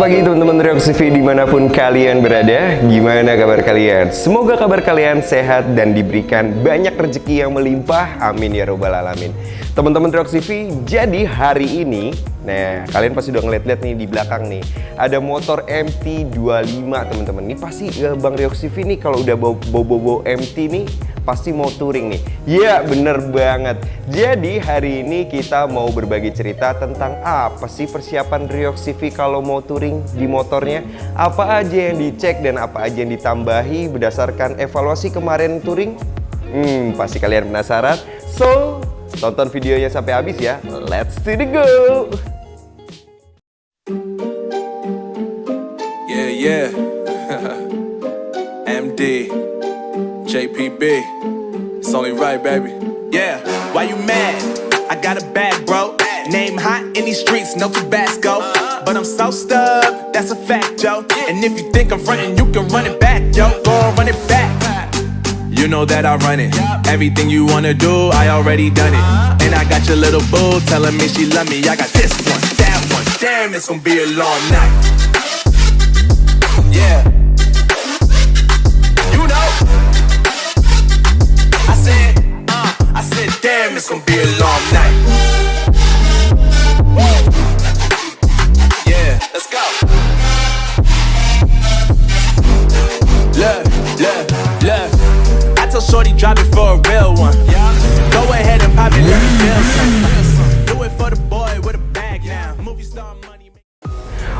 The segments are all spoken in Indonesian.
pagi teman-teman Riox TV dimanapun kalian berada. Gimana kabar kalian? Semoga kabar kalian sehat dan diberikan banyak rezeki yang melimpah. Amin ya robbal alamin. Teman-teman Riox TV, jadi hari ini, nah kalian pasti udah ngeliat-liat nih di belakang nih, ada motor MT25 teman-teman. Ini pasti Bang Riox TV nih kalau udah bawa MT nih pasti mau touring nih. Ya bener banget. Jadi hari ini kita mau berbagi cerita tentang apa sih persiapan Riox TV kalau mau touring di motornya. Apa aja yang dicek dan apa aja yang ditambahi berdasarkan evaluasi kemarin touring. Pasti kalian penasaran. So, tonton videonya sampai habis ya. Let's do the go. Yeah. MD JPB, it's only right, baby. Yeah, why you mad? I got a bag, bro. Name hot in these streets, no Tabasco. But I'm so stubbed, that's a fact, yo. And if you think I'm frontin', you can run it back, yo. Go on, run it back. You know that I run it. Everything you wanna do, I already done it. And I got your little boo telling me she love me. I got this one, that one. Damn, it's gonna be a long night. Yeah. You know. I said, damn, it's gonna be a long night. Yeah, let's go. Look. I tell Shorty drop it for a real one. Go ahead and pop it, let me feel some. Do it for the boy with a bag now. Movie star money.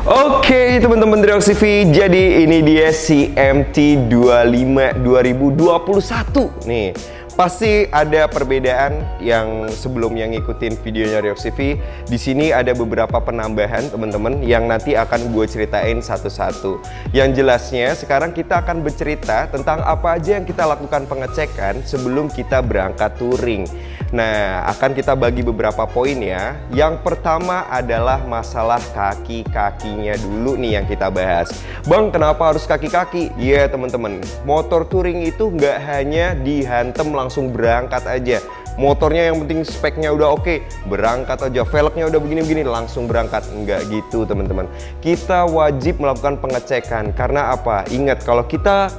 Oke teman-teman Riox TV, jadi ini dia si MT25 2021 nih. Pasti ada perbedaan yang sebelumnya ngikutin videonya Riox TV. Di sini ada beberapa penambahan teman-teman yang nanti akan gue ceritain satu-satu. Yang jelasnya sekarang kita akan bercerita tentang apa aja yang kita lakukan pengecekan sebelum kita berangkat touring. Nah, akan kita bagi beberapa poin ya. Yang pertama adalah masalah kaki-kakinya dulu nih yang kita bahas. Bang, kenapa harus kaki-kaki? Iya teman-teman, motor touring itu nggak hanya dihantem langsung berangkat aja. Motornya yang penting speknya udah oke, berangkat aja. Velgnya udah begini-begini langsung berangkat. Enggak gitu teman-teman. Kita wajib melakukan pengecekan. Karena apa? Ingat kalau kita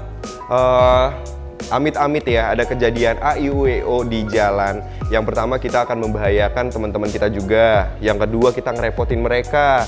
amit-amit ya ada kejadian AIUEO di jalan, yang pertama kita akan membahayakan teman-teman kita juga. Yang kedua kita ngerepotin mereka,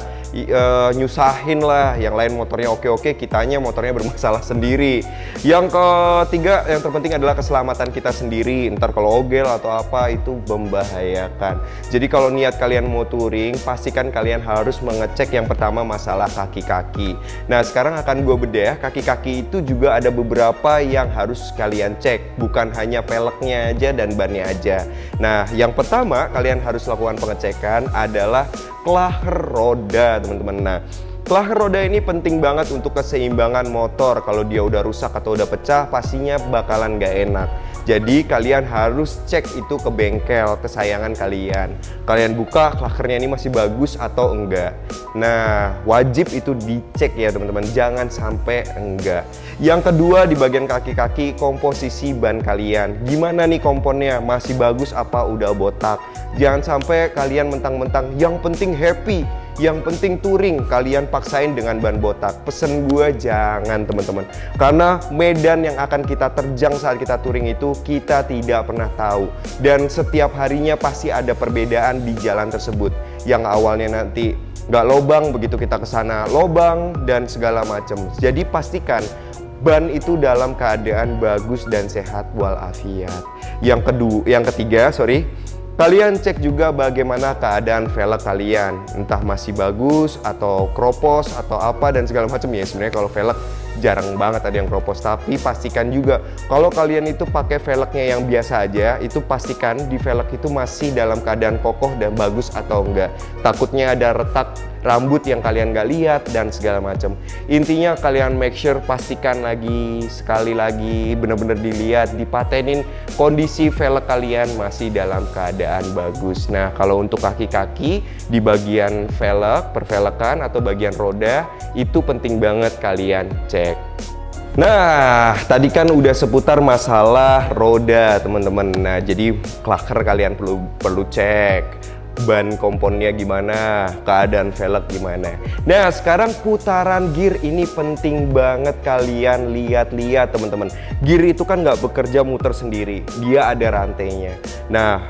nyusahin lah. Yang lain motornya oke-oke, kitanya motornya bermasalah sendiri. Yang ketiga yang terpenting adalah keselamatan kita sendiri. Ntar kalau ogel atau apa itu membahayakan. Jadi kalau niat kalian mau touring, pastikan kalian harus mengecek yang pertama masalah kaki-kaki. Nah sekarang akan gue bedah kaki-kaki itu juga ada beberapa yang harus kalian cek, bukan hanya peleknya aja dan bannya aja. Nah yang pertama kalian harus lakukan pengecekan adalah klaher roda teman-teman. Nah klaher roda ini penting banget untuk keseimbangan motor. Kalau dia udah rusak atau udah pecah pastinya bakalan gak enak. Jadi kalian harus cek itu ke bengkel kesayangan kalian. Kalian buka klakernya ini masih bagus atau enggak. Nah wajib itu dicek ya teman-teman, jangan sampai enggak. Yang kedua di bagian kaki-kaki, komposisi ban kalian. Gimana nih komponnya, masih bagus apa udah botak. Jangan sampai kalian mentang-mentang yang penting happy, yang penting touring, kalian paksain dengan ban botak. Pesen gue jangan teman-teman. Karena medan yang akan kita terjang saat kita touring itu kita tidak pernah tahu. Dan setiap harinya pasti ada perbedaan di jalan tersebut. Yang awalnya nanti nggak lobang, begitu kita kesana lobang dan segala macam. Jadi pastikan ban itu dalam keadaan bagus dan sehat walafiat. Yang ketiga, kalian cek juga bagaimana keadaan velg kalian, entah masih bagus atau kropos atau apa dan segala macam ya. Sebenarnya kalau velg jarang banget ada yang kropos, tapi pastikan juga kalau kalian itu pakai velgnya yang biasa aja, itu pastikan di velg itu masih dalam keadaan kokoh dan bagus atau enggak. Takutnya ada retak rambut yang kalian gak lihat dan segala macam. Intinya kalian make sure, pastikan sekali lagi bener-bener dilihat, dipatenin kondisi velg kalian masih dalam keadaan bagus. Nah kalau untuk kaki-kaki di bagian velg, pervelekan atau bagian roda itu penting banget kalian cek. Nah, tadi kan udah seputar masalah roda, teman-teman. Nah, jadi klaker kalian perlu cek. ban komponnya gimana, keadaan velg gimana. Nah, sekarang putaran gear ini penting banget kalian lihat-lihat teman-teman. Gear itu kan nggak bekerja muter sendiri, dia ada rantainya. Nah,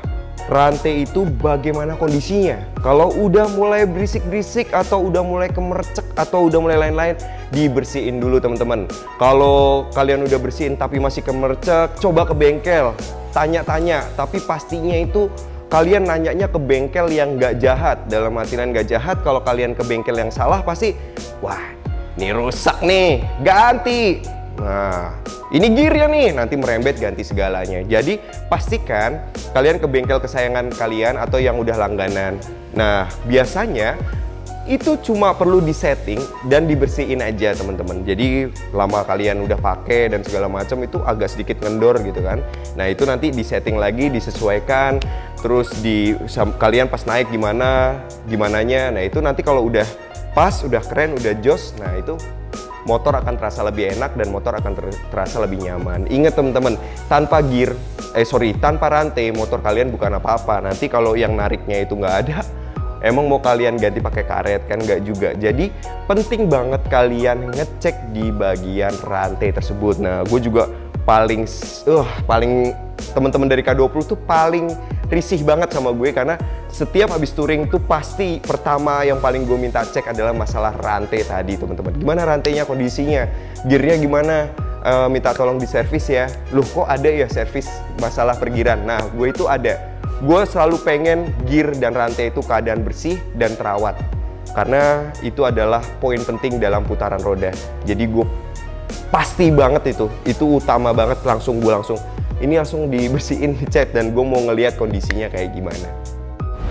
rantai itu bagaimana kondisinya? Kalau udah mulai berisik-berisik atau udah mulai kemercek atau udah mulai lain-lain, dibersihin dulu teman-teman. Kalau kalian udah bersihin tapi masih kemercek, coba ke bengkel, tanya-tanya. Tapi pastinya itu kalian nanyanya ke bengkel yang nggak jahat. Dalam artian nggak jahat, kalau kalian ke bengkel yang salah pasti, wah ini rusak nih, ganti. Nah, ini gearnya nih, nanti merembet ganti segalanya. Jadi pastikan kalian ke bengkel kesayangan kalian atau yang udah langganan. Nah, biasanya itu cuma perlu disetting dan dibersihin aja teman-teman. Jadi lama kalian udah pakai dan segala macam itu agak sedikit ngendor gitu kan. Nah, itu nanti disetting lagi, disesuaikan. Terus kalian pas naik gimananya. Nah, itu nanti kalau udah pas, udah keren, udah jos, nah itu motor akan terasa lebih enak dan motor akan terasa lebih nyaman. Ingat teman-teman, tanpa rantai motor kalian bukan apa-apa. Nanti kalau yang nariknya itu nggak ada, emang mau kalian ganti pakai karet kan nggak juga. Jadi penting banget kalian ngecek di bagian rantai tersebut. Nah, gue juga paling teman-teman dari K20 tuh paling risih banget sama gue karena setiap habis touring tuh pasti pertama yang paling gue minta cek adalah masalah rantai tadi teman-teman. Gimana rantainya, kondisinya, gearnya gimana, minta tolong diservis ya. Loh kok ada ya servis masalah pergiran? Nah, gue itu ada. Gue selalu pengen gear dan rantai itu keadaan bersih dan terawat karena itu adalah poin penting dalam putaran roda. Jadi gue pasti banget itu utama banget. Ini langsung dibersihin, dicat, dan gue mau ngeliat kondisinya kayak gimana.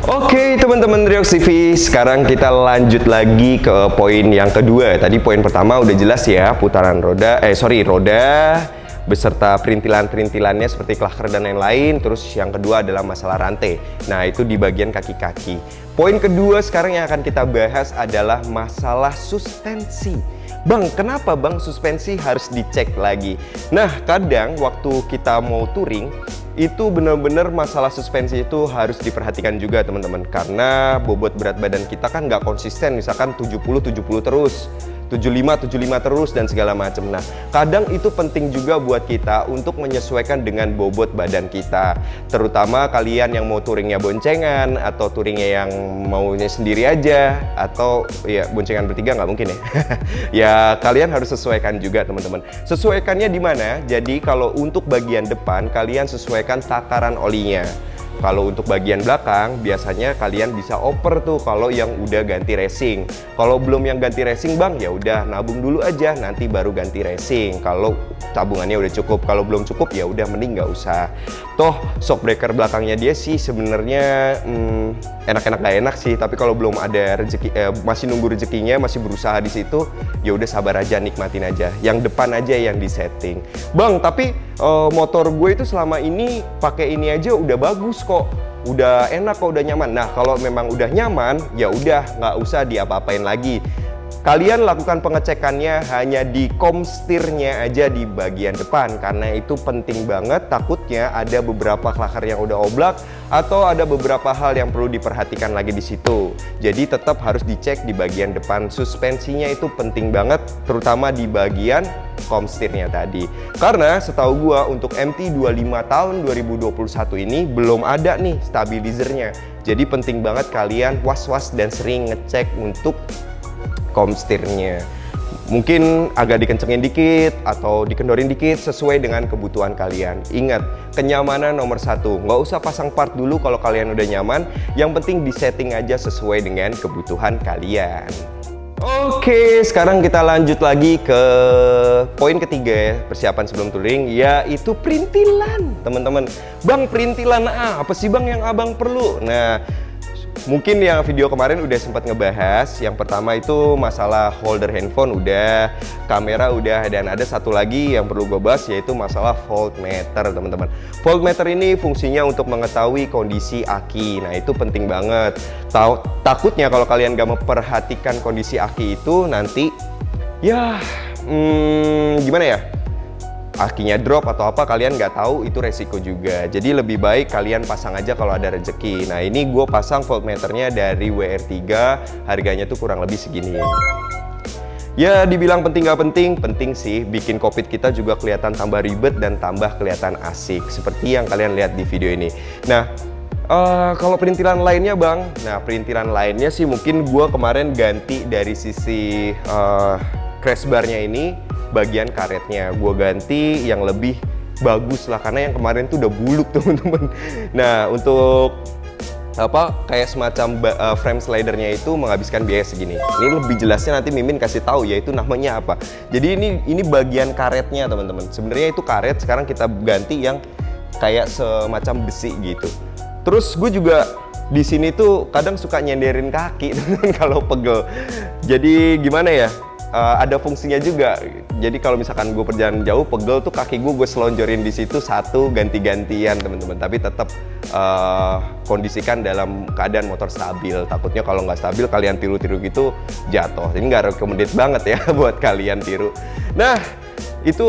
Oke teman-teman Riox TV, sekarang kita lanjut lagi ke poin yang kedua. Tadi poin pertama udah jelas ya, putaran roda beserta perintilan-perintilannya seperti klaker dan lain-lain. Terus yang kedua adalah masalah rantai. Nah, itu di bagian kaki-kaki. Poin kedua sekarang yang akan kita bahas adalah masalah suspensi. Bang, kenapa bang suspensi harus dicek lagi? Nah, kadang waktu kita mau touring itu benar-benar masalah suspensi itu harus diperhatikan juga teman-teman, karena bobot berat badan kita kan nggak konsisten, misalkan 70 terus, 75 terus dan segala macam. Nah, kadang itu penting juga buat kita untuk menyesuaikan dengan bobot badan kita. Terutama kalian yang mau touringnya boncengan atau touringnya yang maunya sendiri aja, atau ya boncengan bertiga nggak mungkin ya. Ya kalian harus sesuaikan juga teman-teman. Sesuaikannya di mana? Jadi kalau untuk bagian depan kalian sesuaikan takaran olinya. Kalau untuk bagian belakang, biasanya kalian bisa oper tuh kalau yang udah ganti racing. Kalau belum yang ganti racing bang, ya udah nabung dulu aja, nanti baru ganti racing. Kalau tabungannya udah cukup, kalau belum cukup ya udah mending nggak usah. Toh shock breaker belakangnya dia sih sebenarnya enak-enak gak enak sih. Tapi kalau belum ada rezeki, masih nunggu rezekinya, masih berusaha di situ, ya udah sabar aja, nikmatin aja. Yang depan aja yang disetting. Bang, tapi motor gue itu selama ini pakai ini aja udah bagus kok, udah enak kok, udah nyaman. Nah, kalau memang udah nyaman, ya udah nggak usah diapa-apain lagi. Kalian lakukan pengecekannya hanya di komstirnya aja di bagian depan, karena itu penting banget. Takutnya ada beberapa klaker yang udah oblak atau ada beberapa hal yang perlu diperhatikan lagi di situ. Jadi tetap harus dicek di bagian depan. Suspensinya itu penting banget, terutama di bagian komstirnya tadi. Karena setahu gua untuk MT25 tahun 2021 ini belum ada nih stabilizernya. Jadi penting banget kalian was-was dan sering ngecek untuk komstirnya. Mungkin agak dikencengin dikit atau dikendorin dikit sesuai dengan kebutuhan kalian. Ingat, kenyamanan nomor satu. Nggak usah pasang part dulu kalau kalian udah nyaman. Yang penting disetting aja sesuai dengan kebutuhan kalian. Oke, sekarang kita lanjut lagi ke poin ketiga ya, persiapan sebelum touring, yaitu perintilan, teman-teman. Bang, perintilan apa sih bang yang abang perlu? Nah, mungkin yang video kemarin udah sempat ngebahas. Yang pertama itu masalah holder handphone udah, kamera udah, dan ada satu lagi yang perlu gue bahas yaitu masalah voltmeter, teman-teman. Voltmeter ini fungsinya untuk mengetahui kondisi aki. Nah, itu penting banget. Takutnya kalau kalian gak memperhatikan kondisi aki itu nanti ya gimana ya, akinya drop atau apa, kalian nggak tahu, itu resiko juga. Jadi lebih baik kalian pasang aja kalau ada rezeki. Nah ini gue pasang voltmeternya dari WR3, harganya tuh kurang lebih segini. Ya dibilang penting gak penting, penting sih. Bikin kokpit kita juga kelihatan tambah ribet dan tambah kelihatan asik, seperti yang kalian lihat di video ini. Nah, kalau perintilan lainnya bang, nah perintilan lainnya sih mungkin gua kemarin ganti dari sisi crash barnya ini, bagian karetnya gua ganti yang lebih bagus lah, karena yang kemarin tuh udah buluk teman-teman. Nah untuk kayak semacam frame slidernya itu menghabiskan biaya segini. Ini lebih jelasnya nanti Mimin kasih tahu, yaitu namanya apa. Jadi ini bagian karetnya teman-teman. Sebenarnya itu karet, sekarang kita ganti yang kayak semacam besi gitu. Terus gue juga di sini tuh kadang suka nyenderin kaki teman-teman kalau pegel. Jadi gimana ya? Ada fungsinya juga. Jadi kalau misalkan gue perjalanan jauh pegel tuh, kaki gue selonjorin di situ satu, ganti-gantian teman-teman. Tapi tetap kondisikan dalam keadaan motor stabil. Takutnya kalau nggak stabil kalian tiru-tiru gitu jatuh. Ini nggak recommended banget ya buat kalian tiru. Nah itu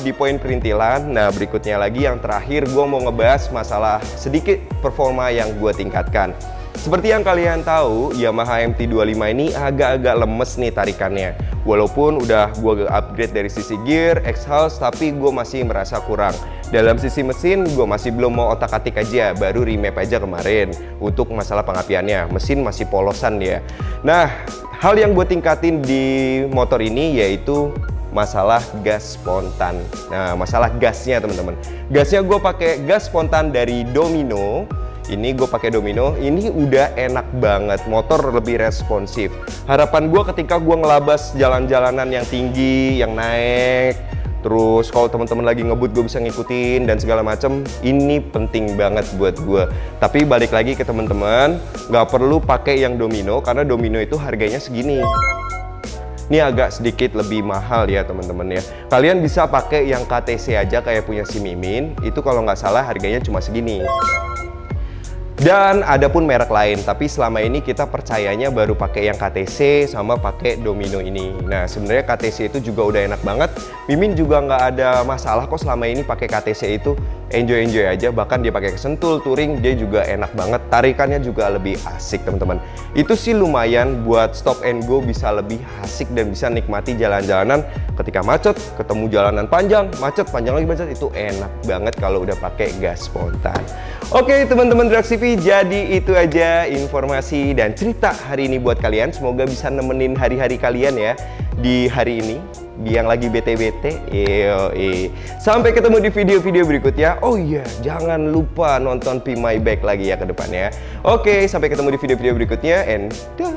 di poin perintilan. Nah berikutnya lagi yang terakhir, gue mau ngebahas masalah sedikit performa yang gue tingkatkan. Seperti yang kalian tahu, Yamaha MT-25 ini agak-agak lemes nih tarikannya. Walaupun udah gue upgrade dari sisi gear, exhaust, tapi gue masih merasa kurang. Dalam sisi mesin, gue masih belum mau otak-atik aja, baru remap aja kemarin untuk masalah pengapiannya. Mesin masih polosan dia. Nah, hal yang gue tingkatin di motor ini yaitu masalah gas spontan. Nah, masalah gasnya teman-teman. Gasnya gue pakai gas spontan dari Domino. Ini gue pakai Domino, ini udah enak banget, motor lebih responsif. Harapan gue ketika gue ngelabas jalan-jalanan yang tinggi, yang naik, terus kalau teman-teman lagi ngebut gue bisa ngikutin dan segala macem, ini penting banget buat gue. Tapi balik lagi ke teman-teman, nggak perlu pakai yang Domino karena Domino itu harganya segini. Ini agak sedikit lebih mahal ya teman-teman ya. Kalian bisa pakai yang KTC aja kayak punya si Mimin, itu kalau nggak salah harganya cuma segini. Dan ada pun merek lain, tapi selama ini kita percayanya baru pakai yang KTC sama pakai Domino ini. Nah sebenarnya KTC itu juga udah enak banget. Mimin juga nggak ada masalah kok selama ini pakai KTC itu, enjoy aja. Bahkan dia pakai kesentul, touring, dia juga enak banget. Tarikannya juga lebih asik teman-teman. Itu sih lumayan buat stop and go, bisa lebih asik dan bisa nikmati jalan-jalanan ketika macet, ketemu jalanan panjang, macet, panjang lagi macet, itu enak banget kalau udah pakai gas spontan. Oke teman-teman Drax TV, jadi itu aja informasi dan cerita hari ini buat kalian. Semoga bisa nemenin hari-hari kalian ya di hari ini, yang lagi bete-bete. Sampai ketemu di video-video berikutnya. Oh iya, jangan lupa nonton Be My Bike lagi ya ke depannya. Oke, sampai ketemu di video-video berikutnya and dah.